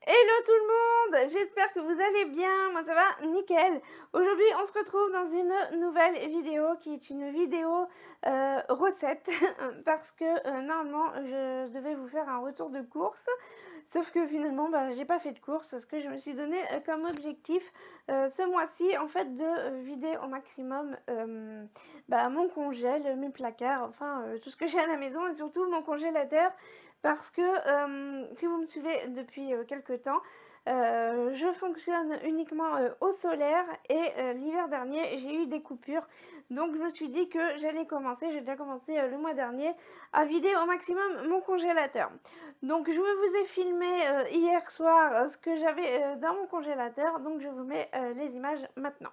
Hello tout le monde, j'espère que vous allez bien, moi ça va nickel. Aujourd'hui on se retrouve dans une nouvelle vidéo qui est une vidéo recette parce que normalement je devais vous faire un retour de course, sauf que finalement j'ai pas fait de course parce que je me suis donné comme objectif ce mois-ci en fait de vider au maximum mon congèle, mes placards, enfin tout ce que j'ai à la maison et surtout mon congélateur. Parce que si vous me suivez depuis quelques temps, je fonctionne uniquement au solaire et l'hiver dernier j'ai eu des coupures. Donc je me suis dit que j'allais commencer, j'ai déjà commencé le mois dernier, à vider au maximum mon congélateur. Donc je vous ai filmé hier soir ce que j'avais dans mon congélateur, donc je vous mets les images maintenant.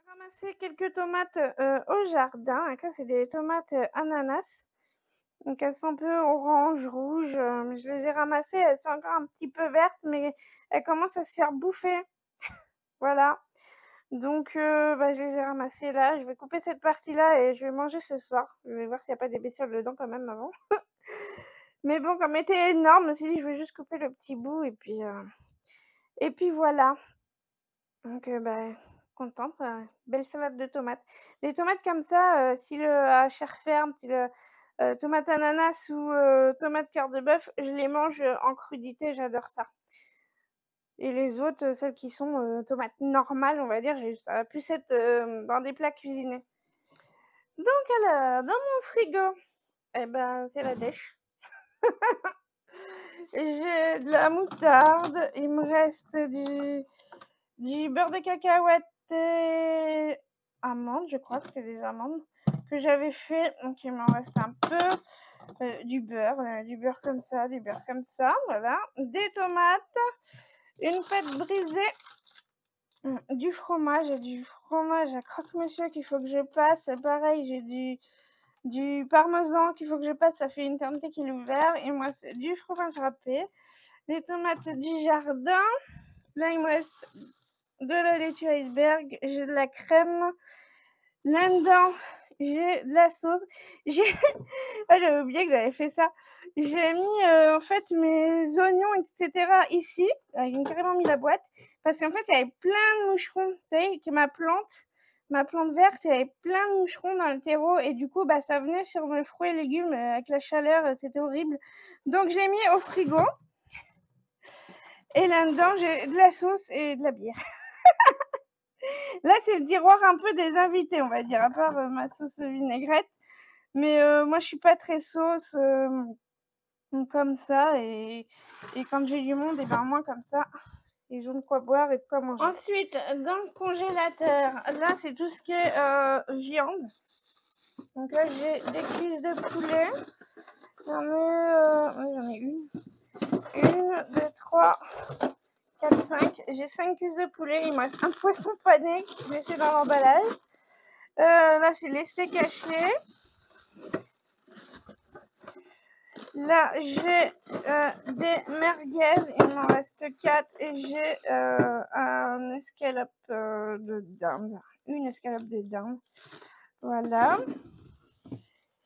Ramasser quelques tomates au jardin. Donc là, c'est des tomates ananas. Donc elles sont un peu orange, rouge. Mais je les ai ramassées. Elles sont encore un petit peu vertes, mais elles commencent à se faire bouffer. Voilà. Donc je les ai ramassées là. Je vais couper cette partie-là et je vais manger ce soir. Je vais voir s'il n'y a pas des bestioles dedans quand même avant. Mais bon, comme elle était énorme, je me suis dit je vais juste couper le petit bout et puis voilà. Donc contente, belle salade de tomates. Les tomates comme ça, style, à chair ferme, style, tomate ananas ou tomate cœur de bœuf, je les mange, en crudité, j'adore ça. Et les autres, celles qui sont, tomates normales, on va dire, ça va plus être, dans des plats cuisinés. Donc alors, dans mon frigo, eh ben, c'est la dèche. J'ai de la moutarde, il me reste du beurre de cacahuète et amandes, je crois que c'était des amandes que j'avais fait, donc il m'en reste un peu, du beurre comme ça, voilà, des tomates, une fête brisée, du fromage à croque-monsieur qu'il faut que je passe, pareil j'ai du parmesan qu'il faut que je passe, ça fait une éternité qu'il est ouvert, et moi c'est du fromage râpé, des tomates du jardin, là il me reste de la laitue iceberg, j'ai de la crème, là-dedans j'ai de la sauce, j'ai ah j'avais oublié que j'avais fait ça, j'ai mis en fait mes oignons etc ici, j'ai carrément mis la boîte parce qu'en fait il y avait plein de moucherons, vous savez que ma plante verte, il y avait plein de moucherons dans le terreau et du coup ça venait sur mes fruits et légumes avec la chaleur, c'était horrible, donc j'ai mis au frigo et là-dedans j'ai de la sauce et de la bière. Là, c'est le tiroir un peu des invités, on va dire, à part ma sauce vinaigrette. Mais moi, je suis pas très sauce comme ça. Et quand j'ai du monde, et ben moins comme ça. Ils ont de quoi boire et de quoi manger. Ensuite, dans le congélateur, là, c'est tout ce qui est viande. Donc là, j'ai des cuisses de poulet. J'en ai une, 2, 3, 4, 5. J'ai 5 cuisses de poulet. Il me reste un poisson pané que j'ai laissé dans l'emballage. Là, c'est les steaks hachés. Là, j'ai des merguez. Il m'en reste 4. Et j'ai un escalope de dinde. Une escalope de dinde. Voilà.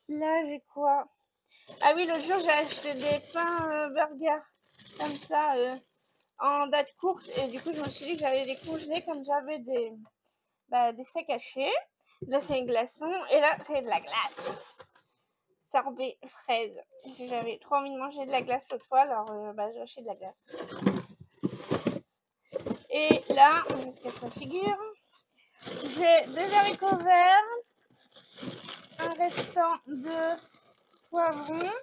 Là, j'ai quoi? Ah oui, l'autre jour, j'ai acheté des pains burgers. Comme ça, en date courte. Et du coup, je me suis dit que j'allais les congeler comme j'avais des steaks hachés. Là, c'est un glaçon. Et là, c'est de la glace. Sorbet fraise. J'avais trop envie de manger de la glace l'autre fois, alors j'ai acheté de la glace. Et là, qu'est-ce que ça figure? J'ai des haricots verts, un restant de poivrons.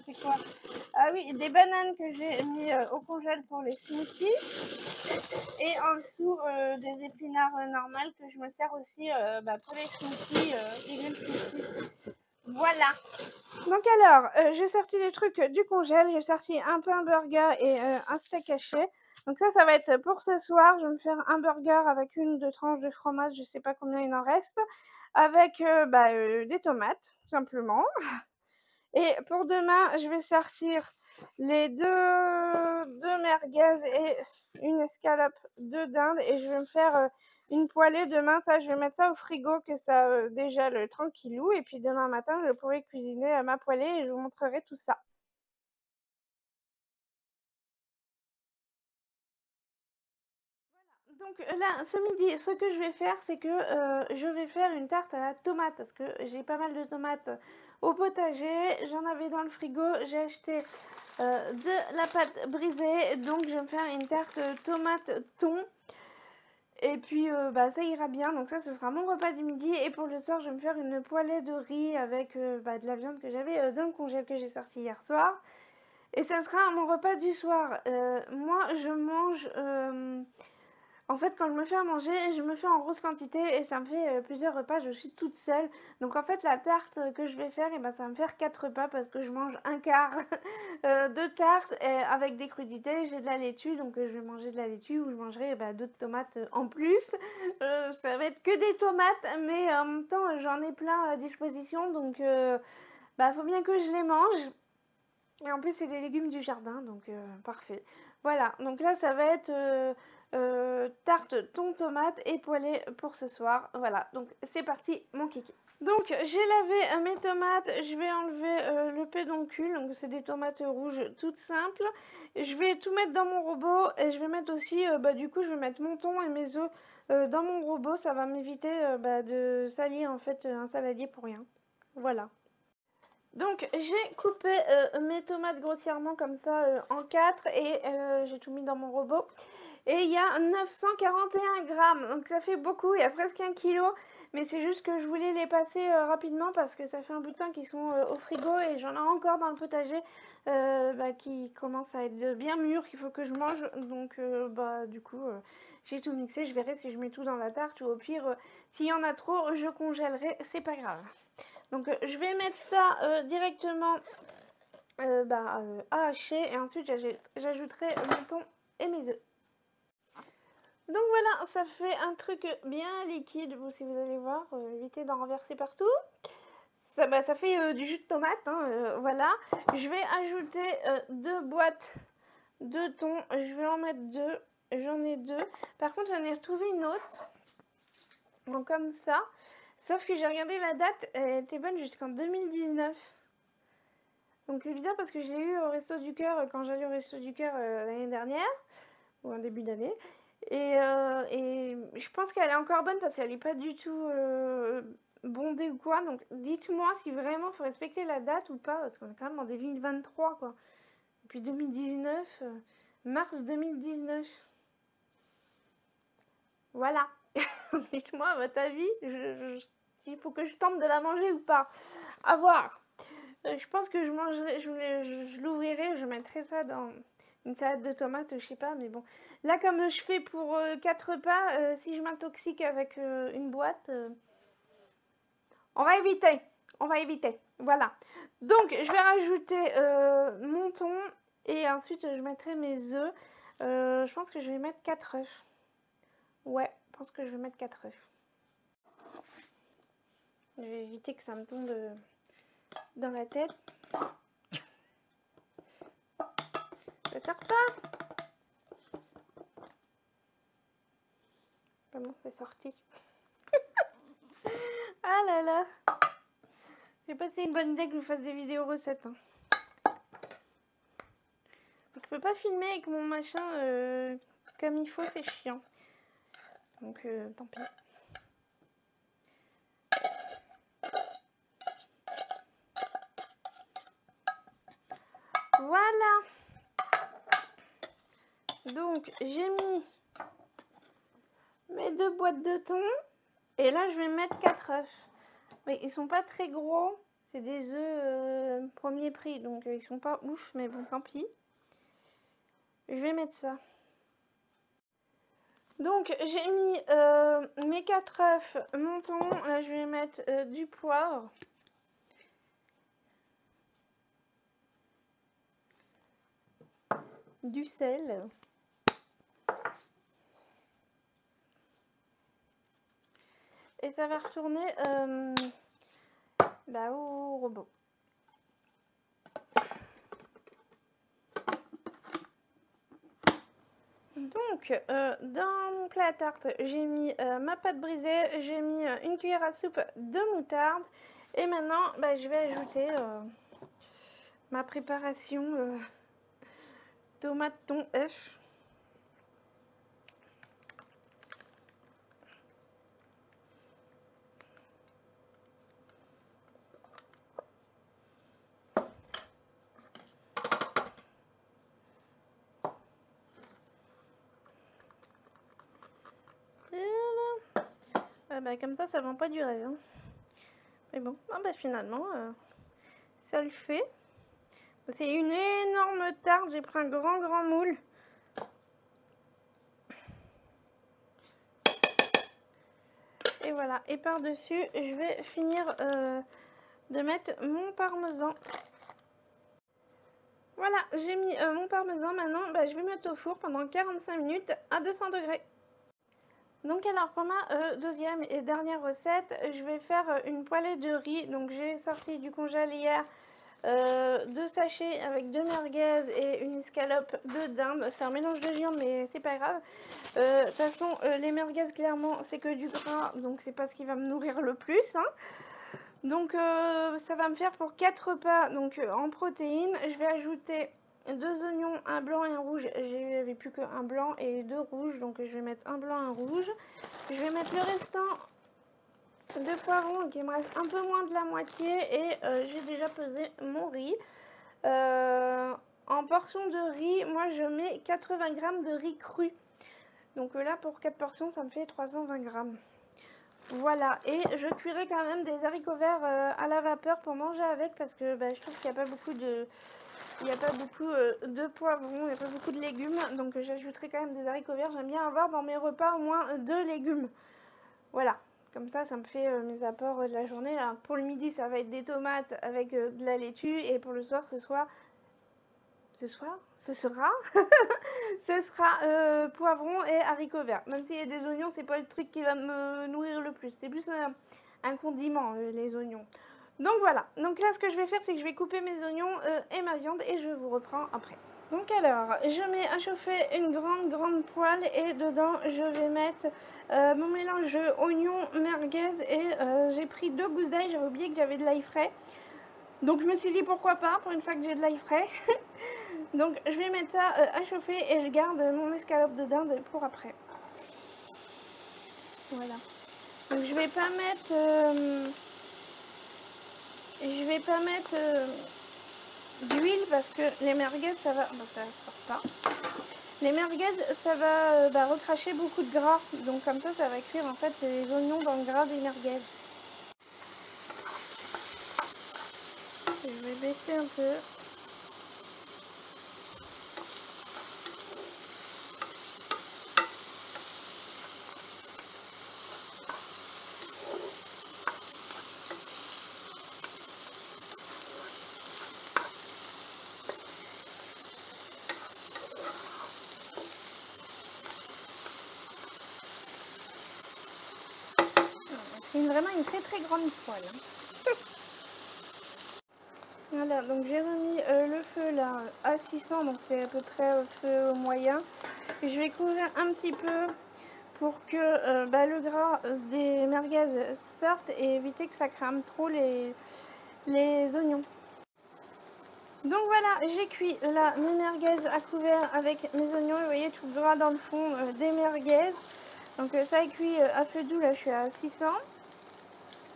C'est quoi? Ah oui, des bananes que j'ai mis au congèle pour les smoothies. Et en dessous, des épinards normales que je me sers aussi pour les smoothies, légumes smoothies. Voilà. Donc alors, j'ai sorti des trucs du congèle, j'ai sorti un pain burger et un steak haché. Donc ça va être pour ce soir. Je vais me faire un burger avec 1 ou 2 tranches de fromage, je sais pas combien il en reste, avec, des tomates, tout simplement. Et pour demain, je vais sortir les deux merguez et une escalope de dinde et je vais me faire, une poêlée demain. Ça, je vais mettre ça au frigo que ça, dégèle tranquillou et puis demain matin, je pourrai cuisiner, ma poêlée et je vous montrerai tout ça. Donc là, ce midi, ce que je vais faire, c'est que je vais faire une tarte à la tomate parce que j'ai pas mal de tomates au potager. J'en avais dans le frigo. J'ai acheté de la pâte brisée. Donc je vais me faire une tarte tomate thon. Et puis ça ira bien. Donc ça, ce sera mon repas du midi. Et pour le soir, je vais me faire une poêlée de riz avec de la viande que j'avais dans le congèle que j'ai sorti hier soir. Et ça sera mon repas du soir. Moi, je mange... En fait, quand je me fais à manger, je me fais en grosse quantité et ça me fait plusieurs repas. Je suis toute seule. Donc en fait, la tarte que je vais faire, ça va me faire 4 repas parce que je mange un quart de tarte avec des crudités. J'ai de la laitue, donc je vais manger de la laitue ou je mangerai d'autres tomates en plus. Ça va être que des tomates, mais en même temps, j'en ai plein à disposition. Donc faut bien que je les mange. Et en plus, c'est des légumes du jardin, donc parfait. Voilà, donc là, ça va être tarte thon tomate et poêlée pour ce soir. Voilà, donc c'est parti, mon kiki. Donc, j'ai lavé mes tomates, je vais enlever le pédoncule, donc c'est des tomates rouges toutes simples. Je vais tout mettre dans mon robot et je vais mettre aussi, du coup, je vais mettre mon thon et mes œufs dans mon robot. Ça va m'éviter de salir en fait un saladier pour rien. Voilà. Donc j'ai coupé mes tomates grossièrement comme ça en 4 et j'ai tout mis dans mon robot. Et il y a 941 grammes, donc ça fait beaucoup, il y a presque 1 kilo. Mais c'est juste que je voulais les passer rapidement parce que ça fait un bout de temps qu'ils sont au frigo et j'en ai encore dans le potager qui commencent à être bien mûrs, qu'il faut que je mange. Donc du coup j'ai tout mixé, je verrai si je mets tout dans la tarte ou au pire s'il y en a trop je congèlerai, c'est pas grave. Donc je vais mettre ça directement à hacher et ensuite j'ajouterai mon thon et mes œufs. Donc voilà, ça fait un truc bien liquide, si vous allez voir, évitez d'en renverser partout. Ça fait du jus de tomate, hein, voilà. Je vais ajouter 2 boîtes de thon, je vais en mettre 2, j'en ai 2. Par contre j'en ai retrouvé une autre, donc comme ça. Sauf que j'ai regardé la date, elle était bonne jusqu'en 2019. Donc c'est bizarre parce que je l'ai eu au Resto du Cœur quand j'allais au Resto du Cœur l'année dernière, ou en début d'année. Et je pense qu'elle est encore bonne parce qu'elle n'est pas du tout bondée ou quoi. Donc dites-moi si vraiment il faut respecter la date ou pas, parce qu'on est quand même en 2023 quoi. Depuis 2019, mars 2019. Voilà. Dites-moi à votre avis, il faut que je tente de la manger ou pas. À voir. Je pense que je mangerai, je l'ouvrirai, je mettrai ça dans une salade de tomates, je sais pas, mais bon. Là, comme je fais pour 4 repas, si je m'intoxique avec une boîte, on va éviter. On va éviter. Voilà. Donc, je vais rajouter mon thon et ensuite je mettrai mes œufs. Je pense que je vais mettre 4 œufs. Ouais, je pense que je vais mettre 4 œufs. Je vais éviter que ça me tombe dans la tête. Ça sort pas. Comment c'est sorti? Ah là là. J'ai passé une bonne idée que je vous fasse des vidéos recettes. Hein. Je peux pas filmer avec mon machin comme il faut, c'est chiant. Donc tant pis. Voilà. Donc j'ai mis mes 2 boîtes de thon. Et là je vais mettre 4 œufs. Mais ils sont pas très gros. C'est des œufs premier prix. Donc ils sont pas ouf. Mais bon tant pis. Je vais mettre ça. Donc j'ai mis mes 4 œufs, mon thon. Là je vais mettre du poivre. Du sel. et ça va retourner au robot. Donc, dans mon plat à tarte, j'ai mis ma pâte brisée, j'ai mis une cuillère à soupe de moutarde. Et maintenant, je vais ajouter ma préparation tomate, thon, œuf. Comme ça vend pas du rêve. Hein. Mais bon, finalement, ça le fait. C'est une énorme tarte. J'ai pris un grand moule. Et voilà. Et par-dessus, je vais finir de mettre mon parmesan. Voilà, j'ai mis mon parmesan. Maintenant, je vais mettre au four pendant 45 minutes à 200 degrés. Donc alors pour ma deuxième et dernière recette, je vais faire une poêlée de riz. Donc j'ai sorti du congèle hier 2 sachets avec 2 merguez et une escalope de dinde. C'est un mélange de viande mais c'est pas grave. De toute façon les merguez clairement c'est que du gras, donc c'est pas ce qui va me nourrir le plus. Hein. Donc ça va me faire pour 4 repas donc en protéines. Je vais ajouter 2 oignons, un blanc et un rouge. J'avais plus qu'un blanc et 2 rouges, donc je vais mettre un blanc et un rouge. Je vais mettre le restant de poivrons, donc il me reste un peu moins de la moitié. Et j'ai déjà pesé mon riz. En portion de riz, moi je mets 80 g de riz cru. Donc là pour 4 portions ça me fait 320 g. Voilà, et je cuirai quand même des haricots verts à la vapeur pour manger avec, parce que je trouve qu'il n'y a pas beaucoup de... de poivrons, il n'y a pas beaucoup de légumes, donc j'ajouterai quand même des haricots verts. J'aime bien avoir dans mes repas au moins 2 légumes. Voilà, comme ça me fait mes apports de la journée. Là, pour le midi, ça va être des tomates avec de la laitue, et pour le soir, ce sera poivrons et haricots verts. Même s'il y a des oignons, c'est pas le truc qui va me nourrir le plus. C'est plus un condiment, les oignons. Donc voilà. Donc là, ce que je vais faire, c'est que je vais couper mes oignons et ma viande et je vous reprends après. Donc alors, je mets à chauffer une grande poêle et dedans, je vais mettre mon mélange oignon, merguez et j'ai pris 2 gousses d'ail. J'avais oublié que j'avais de l'ail frais. Donc je me suis dit pourquoi pas pour une fois que j'ai de l'ail frais. Donc je vais mettre ça à chauffer et je garde mon escalope de dinde pour après. Voilà. Donc je vais pas mettre d'huile parce que les merguez ça va ça sort pas. Les merguez ça va recracher beaucoup de gras. Donc comme ça va cuire en fait les oignons dans le gras des merguez. Je vais baisser un peu. C'est vraiment une très grande poêle. Hein. Voilà, donc j'ai remis le feu là à 600, donc c'est à peu près au feu moyen. Et je vais couvrir un petit peu pour que le gras des merguez sorte et éviter que ça crame trop les oignons. Donc voilà, j'ai cuit là mes merguez à couvert avec mes oignons. Vous voyez tout le gras dans le fond des merguez. Donc ça est cuit à feu doux, là je suis à 600.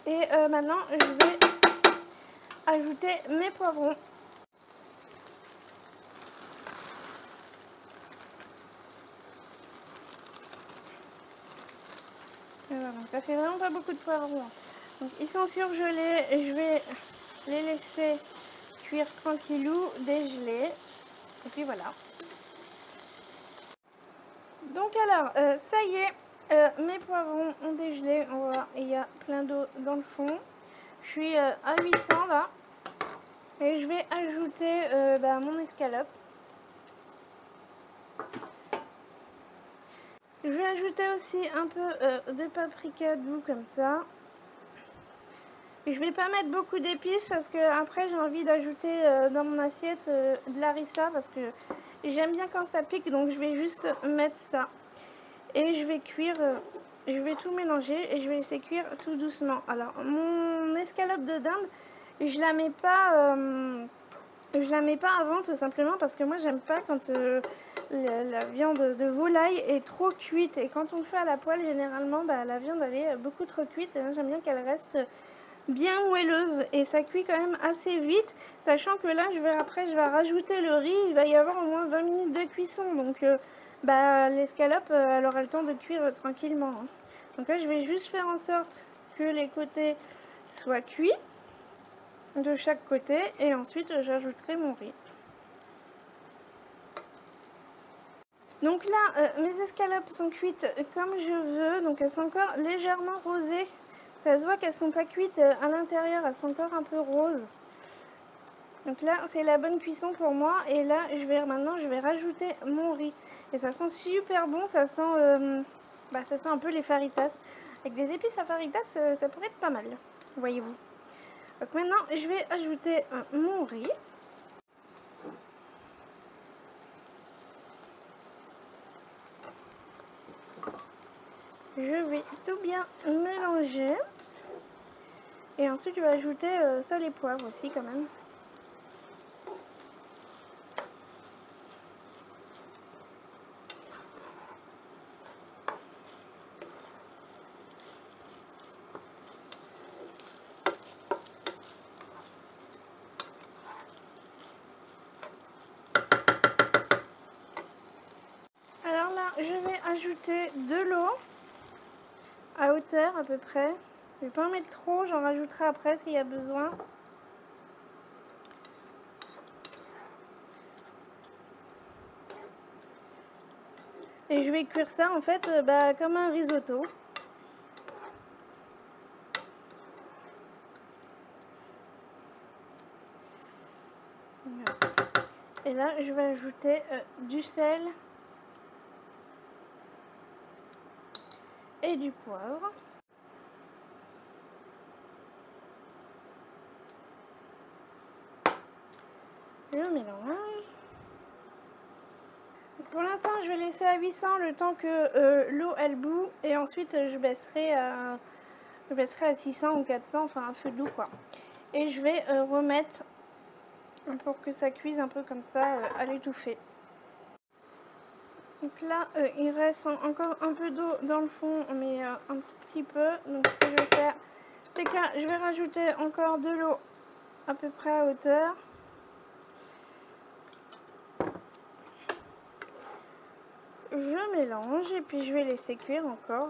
Et maintenant je vais ajouter mes poivrons. Voilà, donc ça fait vraiment pas beaucoup de poivrons. Donc ils sont surgelés, je vais les laisser cuire tranquillou, dégeler. Et puis voilà. Donc alors, ça y est, mes poivrons ont dégelé. On voit, il y a plein d'eau dans le fond. Je suis à 800 là. Et je vais ajouter mon escalope. Je vais ajouter aussi un peu de paprika doux comme ça. Et je vais pas mettre beaucoup d'épices parce que après j'ai envie d'ajouter dans mon assiette de l'harissa parce que j'aime bien quand ça pique, donc je vais juste mettre ça. Et je vais cuire, je vais tout mélanger et je vais laisser cuire tout doucement. Alors mon escalope de dinde, je la mets pas, avant tout simplement parce que moi j'aime pas quand la viande de volaille est trop cuite. Et quand on le fait à la poêle, généralement la viande elle est beaucoup trop cuite. Et j'aime bien qu'elle reste bien moelleuse et ça cuit quand même assez vite, sachant que là je vais rajouter le riz, il va y avoir au moins 20 minutes de cuisson, donc l'escalope elle aura le temps de cuire tranquillement, hein. Donc là je vais juste faire en sorte que les côtés soient cuits de chaque côté et ensuite j'ajouterai mon riz. Donc là mes escalopes sont cuites comme je veux, donc elles sont encore légèrement rosées. Ça se voit qu'elles sont pas cuites à l'intérieur, elles sont encore un peu roses. Donc là c'est la bonne cuisson pour moi et là maintenant je vais rajouter mon riz. Et ça sent super bon, ça sent un peu les faritas. Avec des épices à faritas ça pourrait être pas mal, voyez-vous. Donc maintenant je vais ajouter mon riz. Je vais tout bien mélanger. Et ensuite je vais ajouter sel et poivre aussi quand même. Alors là je vais ajouter de l'eau à hauteur à peu près. Je vais pas en mettre trop, j'en rajouterai après s'il y a besoin. Et je vais cuire ça en fait comme un risotto. Voilà. Et là je vais ajouter du sel et du poivre. Je mélange. Pour l'instant je vais laisser à 800 le temps que l'eau elle bout et ensuite je baisserai à 600 ou 400, enfin un feu doux quoi. Et je vais remettre pour que ça cuise un peu comme ça à l'étouffer. Donc là il reste encore un peu d'eau dans le fond mais un petit peu. Donc ce que je vais faire c'est que là je vais rajouter encore de l'eau à peu près à hauteur. Je mélange et puis je vais laisser cuire encore.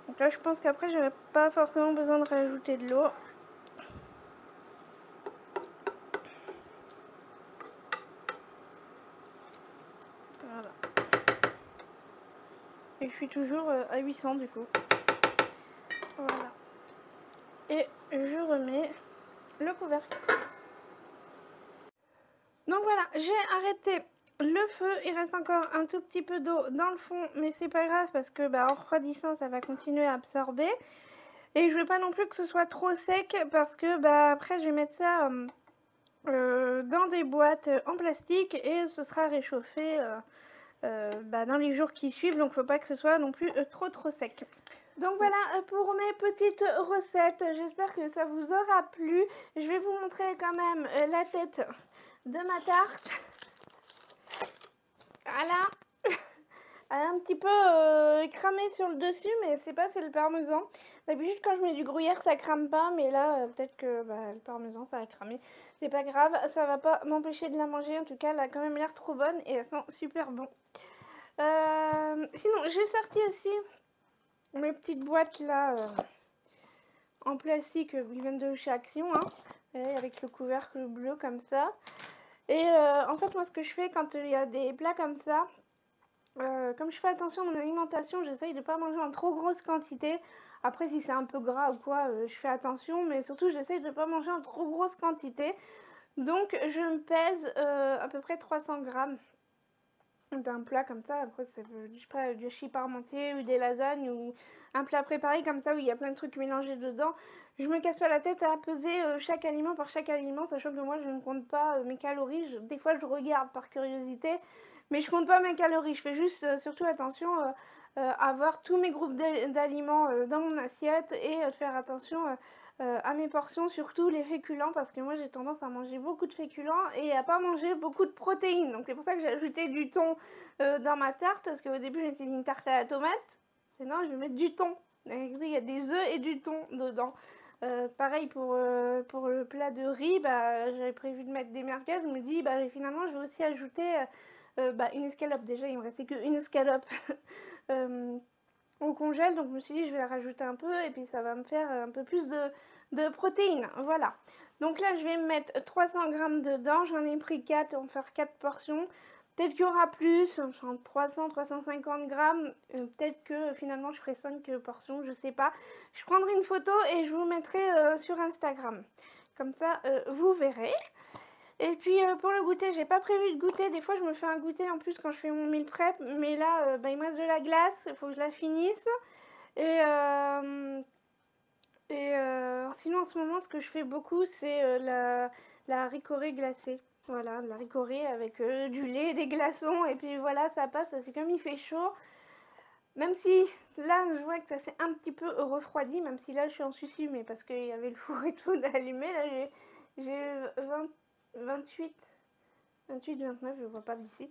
Donc là je pense qu'après j'aurai pas forcément besoin de rajouter de l'eau. Voilà. Et je suis toujours à 800 du coup. Voilà. Et je remets le couvercle. Donc voilà, j'ai arrêté le feu. Il reste encore un tout petit peu d'eau dans le fond, mais c'est pas grave parce que en refroidissant ça va continuer à absorber. Et je veux pas non plus que ce soit trop sec parce que après je vais mettre ça dans des boîtes en plastique et ce sera réchauffé dans les jours qui suivent, donc faut pas que ce soit non plus trop sec. Donc voilà pour mes petites recettes, j'espère que ça vous aura plu. Je vais vous montrer quand même la tête de ma tarte. Voilà. Elle est un petit peu cramée sur le dessus, mais c'est le parmesan. D'habitude quand je mets du gruyère ça crame pas, mais là peut-être que le parmesan ça a cramé. C'est pas grave, ça va pas m'empêcher de la manger. En tout cas elle a quand même l'air trop bonne et elle sent super bon. Sinon j'ai sorti aussi mes petites boîtes là en plastique qui viennent de chez Action, hein, avec le couvercle bleu comme ça. Et en fait moi ce que je fais quand il y a des plats comme ça, comme je fais attention à mon alimentation, j'essaye de pas manger en trop grosse quantité. Après si c'est un peu gras ou quoi, je fais attention, mais surtout j'essaye de pas manger en trop grosse quantité. Donc je me pèse à peu près 300 grammes d'un plat comme ça. Après, ça peut, je sais pas, du hachis parmentier ou des lasagnes ou un plat préparé comme ça où il y a plein de trucs mélangés dedans. Je me casse pas la tête à peser chaque aliment par chaque aliment, sachant que moi je ne compte pas mes calories. Des fois je regarde par curiosité, mais je compte pas mes calories. Je fais juste surtout attention à avoir tous mes groupes d'aliments dans mon assiette et de faire attention à mes portions, surtout les féculents, parce que moi j'ai tendance à manger beaucoup de féculents et à pas manger beaucoup de protéines. Donc c'est pour ça que j'ai ajouté du thon dans ma tarte, parce qu'au début j'étais une tarte à la tomate. Et non, je vais mettre du thon. Il y a des œufs et du thon dedans. Pareil pour le plat de riz, bah, j'avais prévu de mettre des merguez. Je me dis, bah, finalement, je vais aussi ajouter une escalope. Déjà, il me restait qu'une escalope au congèle. Donc, je me suis dit, je vais la rajouter un peu. Et puis, ça va me faire un peu plus de protéines. Voilà. Donc là, je vais mettre 300 grammes dedans. J'en ai pris 4. On va faire 4 portions. Peut-être qu'il y aura plus, entre 300-350 grammes. Peut-être que finalement je ferai 5 portions, je sais pas. Je prendrai une photo et je vous mettrai sur Instagram. Comme ça, vous verrez. Et puis pour le goûter, j'ai pas prévu de goûter. Des fois, je me fais un goûter en plus quand je fais mon meal prep. Mais là, il me reste de la glace, il faut que je la finisse. Et sinon, en ce moment, ce que je fais beaucoup, c'est la ricorée glacée. Voilà, de la ricorée avec du lait, des glaçons, et puis voilà, ça passe. C'est comme il fait chaud. Même si là, je vois que ça s'est un petit peu refroidi, même si là, je suis en susu, mais parce qu'il y avait le four et tout d'allumé. Là, j'ai 28, 29, je vois pas d'ici.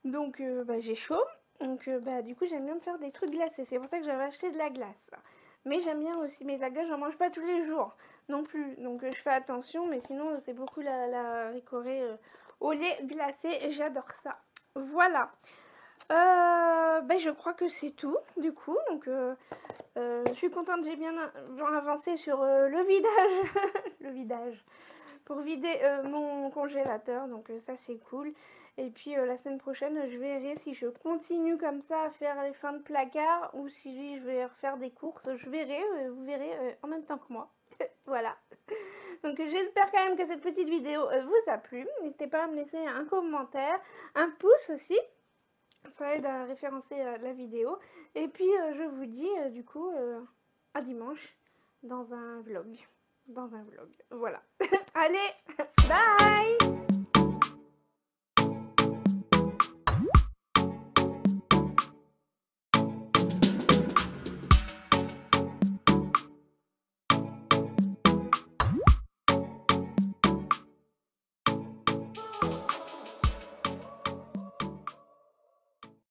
Donc, j'ai chaud. Donc, du coup, j'aime bien me faire des trucs glacés. C'est pour ça que j'avais acheté de la glace. Mais j'aime bien aussi mes glaces, j'en mange pas tous les jours non plus. Donc, je fais attention. Mais sinon, c'est beaucoup la ricorée au lait glacé. Et j'adore ça. Voilà. Je crois que c'est tout, du coup. Donc, je suis contente, j'ai bien avancé sur le vidage. Le vidage. Pour vider mon congélateur. Donc, ça, c'est cool. Et puis la semaine prochaine, je verrai si je continue comme ça à faire les fins de placard ou si je vais refaire des courses. Je verrai, vous verrez en même temps que moi. Voilà. Donc j'espère quand même que cette petite vidéo vous a plu. N'hésitez pas à me laisser un commentaire, un pouce aussi. Ça aide à référencer la vidéo. Et puis je vous dis du coup à dimanche dans un vlog. Voilà. Allez, bye!